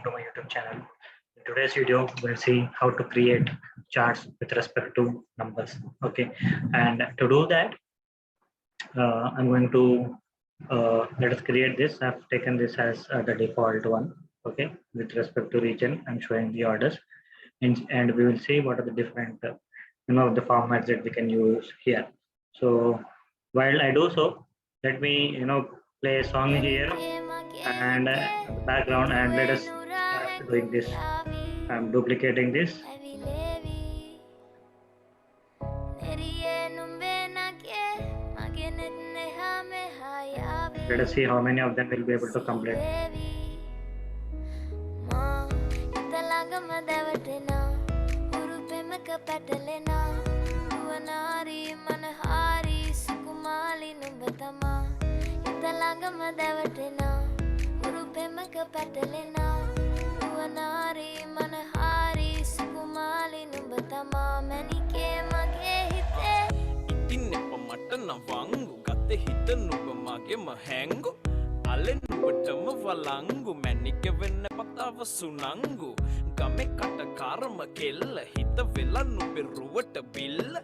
to my YouTube channel. In today's video, we'll see how to create charts with respect to numbers. Okay, and to do that, I'm going to let us create this. I've taken this as the default one. Okay, with respect to region, I'm showing the orders, and we will see what are the different the formats that we can use here. So while I do so, let me play a song here and the background, and let us start doing this. I'm duplicating this. Let us see how many of them will be able to complete. Navangu gatte hita nuba mage mahangu alle nubatama walangu manike wenna patawa sunangu game kata karama kella hita vela nube ruwata billa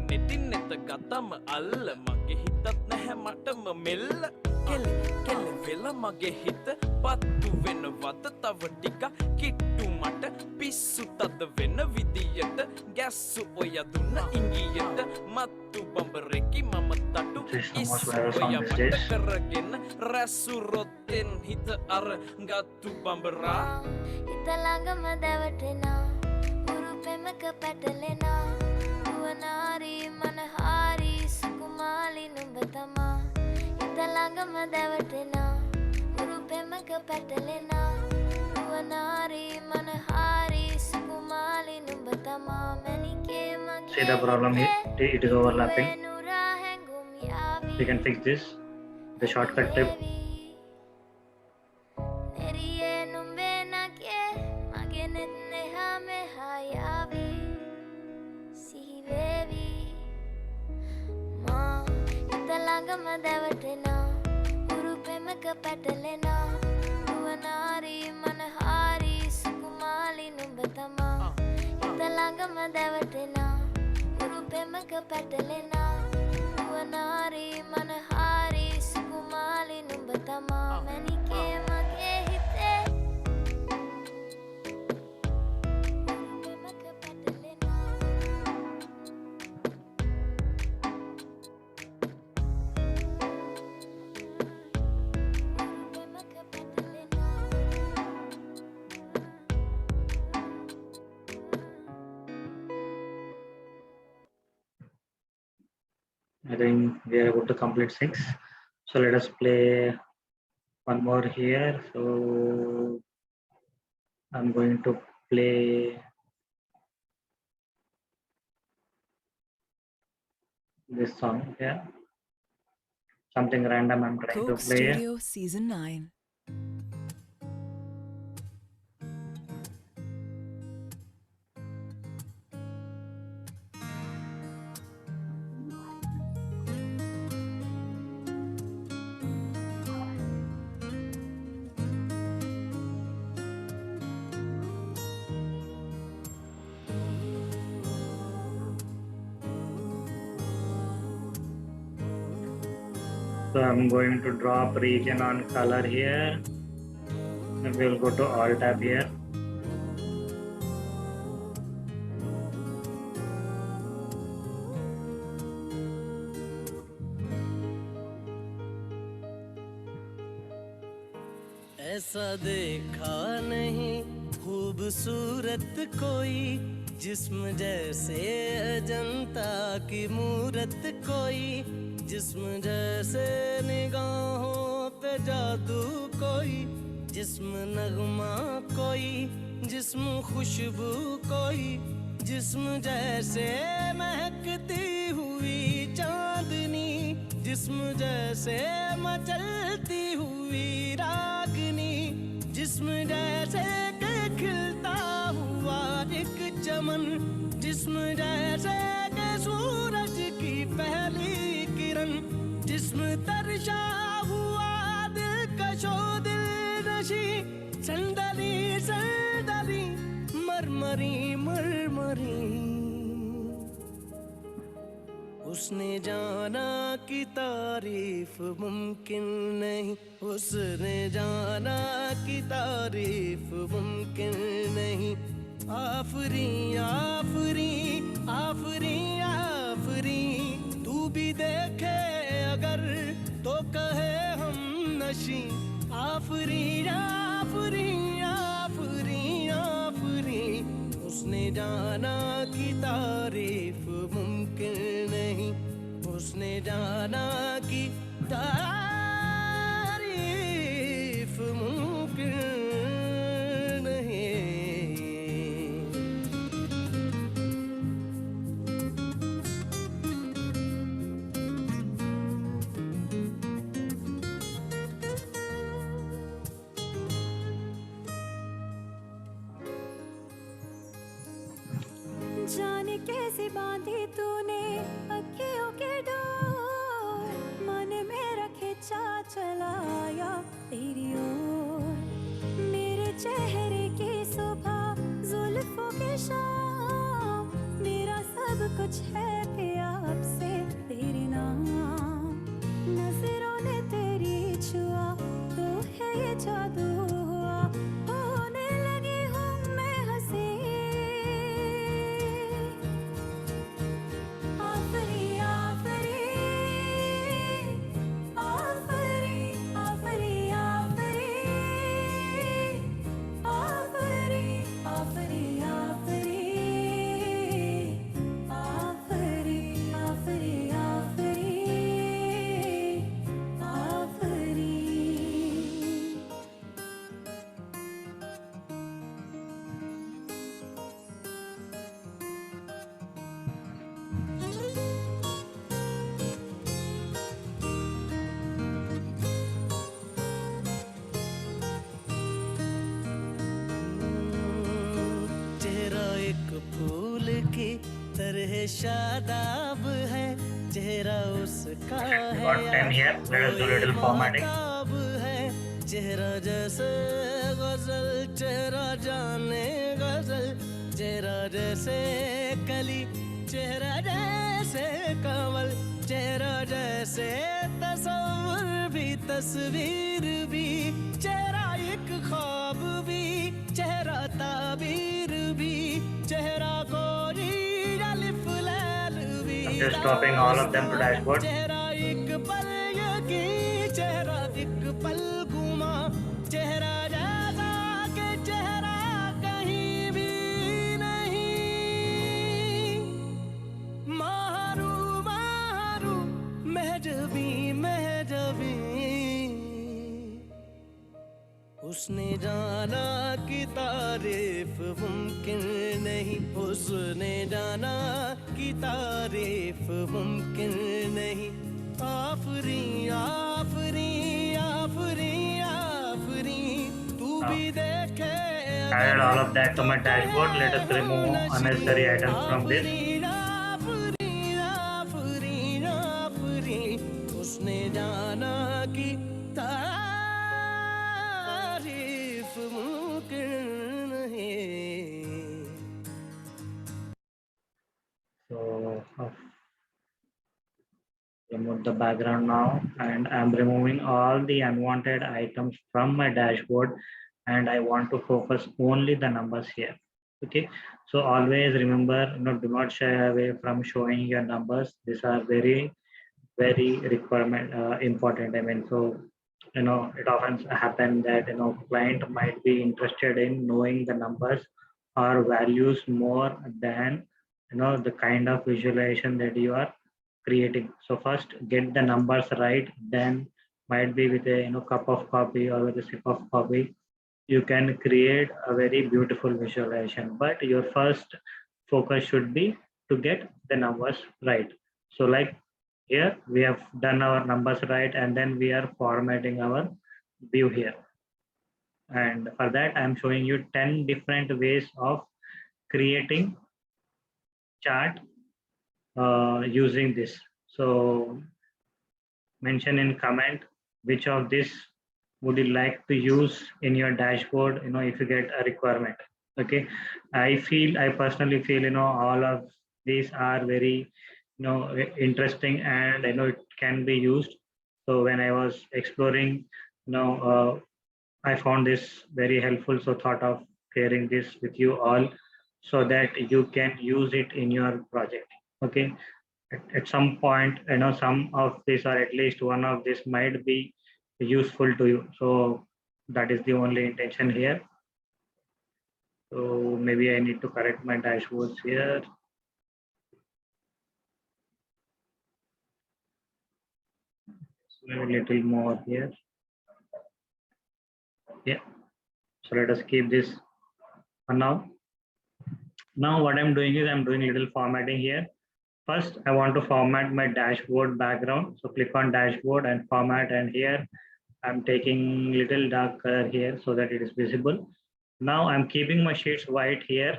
netin neta gatama alla mage hitat naha matama mella kelle vela mage hita pattu wenna wada tawa tika kittu mata pissu tada wenna vidiyata gassu oya dunna ingiyata mattu bambareki mama tatu issu oya mata karagena rasu rotten hita ar gattu bambara hita langama davatena urupemaka patalena duwanari manahari sukumali numbatama hita langama davatena urupemaka patalena duwanari manahari sukumali numbatama manike mage. See the problem here, it is overlapping. We can fix this, the shortcut tip. I think we are able to complete 6. So let us play one more here. So I'm going to play this song here. Something random I'm trying Coke to play. Studio Season 9. So I'm going to drop region on color here. And we'll go to Alt tab here. ऐसा देखा नहीं खूबसूरत कोई जिस्म जैसे अजंता की मूरत कोई जिस्म जैसे निगाहों पे जादू कोई जिस्म नगमा कोई जिस्म खुशबू कोई जिस्म जैसे महकती हुई चांदनी जिस्म जैसे मचलती हुई रागनी जिस्म जैसे के खिलता हुआ एक चमन जिस्म जैसे के सूरज की पहली किरण जिस्म तरशा हुआ दिल कशो दिल नशी संदली उसने जाना कि तारीफ मुमकिन नहीं, उसने जाना कि तारीफ मुमकिन नहीं। आफरी आफरी आफरी आफरी, तू भी देखे अगर तो कहे हम नशी। आफरी आफरी आफरी आफरी, उसने जाना कि तारीफ मुमकिन नहीं, उसने जाना कि तारीफ मुमकिन नहीं। जाने कैसे बांधी तूने अखियों के डोर, मन मेरा खिंचा चलाया तेरी ओर। मेरे चेहरे की सुबह जुल्फों की शाम, मेरा सब कुछ है कि आपसे तेरे नाम। नजरों ने तेरी छुआ तो है ये जादू हुआ, होने लगी हूँ मैं हंसी। आफरी आफरी आफरी आफरी आफरी आफरी आफरी आफरी आफरी आफरी आफरी आफरी। चेहरा एक फूल की तरह शादाब है, चेहरा उसका है Got 10 here. Let us do little formatting. Mahtab है। चेहरा जैसे गजल, चेहरा जाने गजल, चेहरा जैसे कली, चेहरा जैसे कमल, चेहरा जैसे तस्वीर भी, तस्वीर भी, चेहरा एक ख्वाब भी, चेहरा ताबीर भी, चेहरा गोरी अलिफ लैल भी। I'm just dropping all of them to dashboard. चेहरा एक पल यकी, चेहरा एक पल घुमा, चेहरा जैसा के चेहरा कहीं भी नहीं। मारू मारू महजबी महजबी, उसने जाना कि तारीफ मुमकिन नहीं, उसने जाना कि तारीफ मुमकिन नहीं। आफरी आफरी आफरी आफरी, तू भी देखे Added all of that to my dashboard. Let us remove unnecessary items from this. आफरी आफरी आफरी, उसने जाना कि तारीफ मुमकिन नहीं। So remove the background now, and I'm removing all the unwanted items from my dashboard, and I want to focus only the numbers here. Okay, so always remember, do not shy away from showing your numbers. These are very requirement important. I mean, so it often happens that client might be interested in knowing the numbers or values more than the kind of visualization that you are creating. So first get the numbers right, then might be with a cup of coffee or with a sip of coffee, you can create a very beautiful visualization. But your first focus should be to get the numbers right. So like here we have done our numbers right, and then we are formatting our view here. And for that I'm showing you 10 different ways of creating chart using this. So mention in comment which of this would you like to use in your dashboard, if you get a requirement. Okay, I personally feel all of these are very interesting, and it can be used. So when I was exploring, I found this very helpful. So thought of sharing this with you all so that you can use it in your project. Okay. At some point, some of this or at least one of this might be useful to you. So that is the only intention here. So maybe I need to correct my dashboards here. So a little more here. Yeah. So let us keep this for now. Now what I'm doing is I'm doing a little formatting here. First, I want to format my dashboard background. So click on dashboard and format, and here I'm taking little dark color here so that it is visible. Now I'm keeping my sheets white here.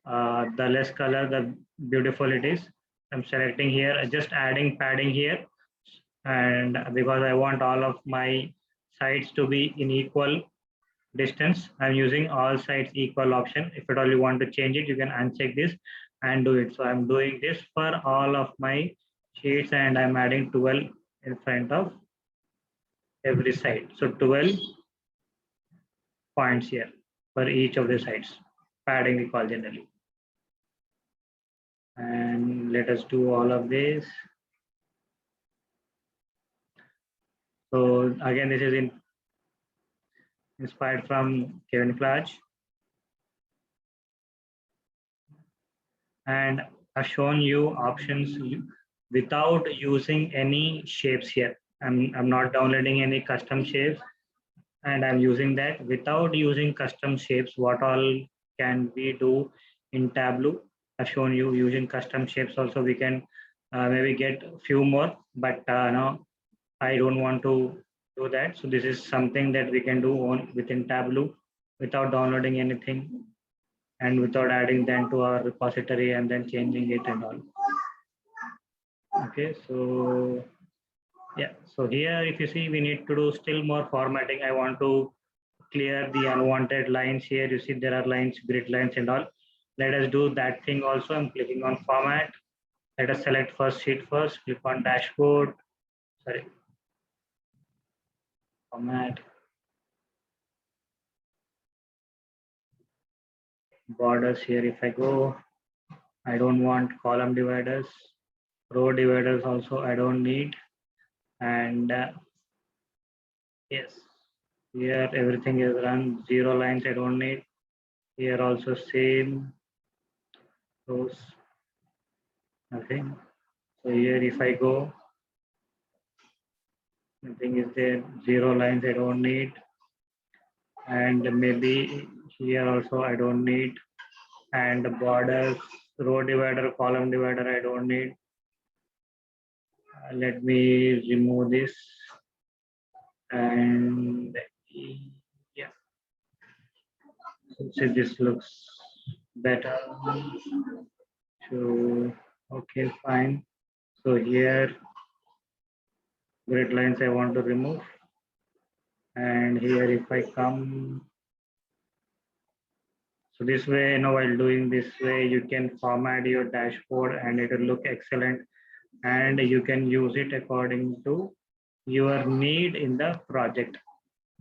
The less color, the beautiful it is. I'm selecting here, just adding padding here. And because I want all of my sides to be in equal distance, I'm using all sides equal option. If at all you want to change it, you can uncheck this and do it. So I'm doing this for all of my sheets, and I'm adding 12 in front of every side. So 12 points here for each of the sides. Padding we call generally. And let us do all of this. So again, this is inspired from Kevin Clash. And I've shown you options without using any shapes here. I'm not downloading any custom shapes, and I'm using that without using custom shapes. What all can we do in Tableau? I've shown you using custom shapes. Also, we can maybe get a few more, but no, I don't want to do that. So this is something that we can do within Tableau without downloading anything and without adding them to our repository and then changing it and all. Okay, so yeah, so here if you see, we need to do still more formatting. I want to clear the unwanted lines here. You see there are lines, grid lines and all. Let us do that thing also. I'm clicking on format. Let us select first sheet first, click on dashboard, sorry, format, borders here. If I go, I don't want column dividers, row dividers also I don't need. And yes, here everything is run, 0 lines I don't need. Here also same rows. Okay, so here if I go, nothing is there, 0 lines I don't need. And maybe here also I don't need. And borders, row divider, column divider I don't need. Let me remove this. And yeah, so this looks better. So okay, fine. So here grid lines I want to remove. And here if I come, so this way, while doing this way, you can format your dashboard and it will look excellent, and you can use it according to your need in the project.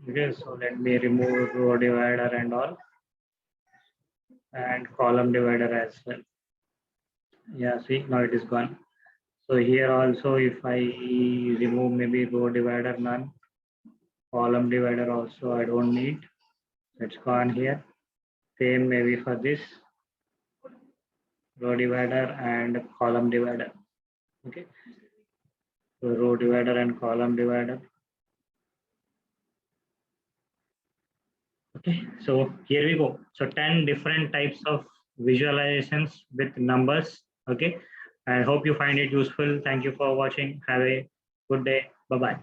Okay, so let me remove row divider and all, and column divider as well. Yeah, see, now it is gone. So here also, if I remove maybe row divider, none, column divider also I don't need, it's gone here. Same maybe for this row divider and column divider. Okay, so row divider and column divider. Okay, so here we go. So 10 different types of visualizations with numbers. Okay, I hope you find it useful. Thank you for watching. Have a good day. Bye bye.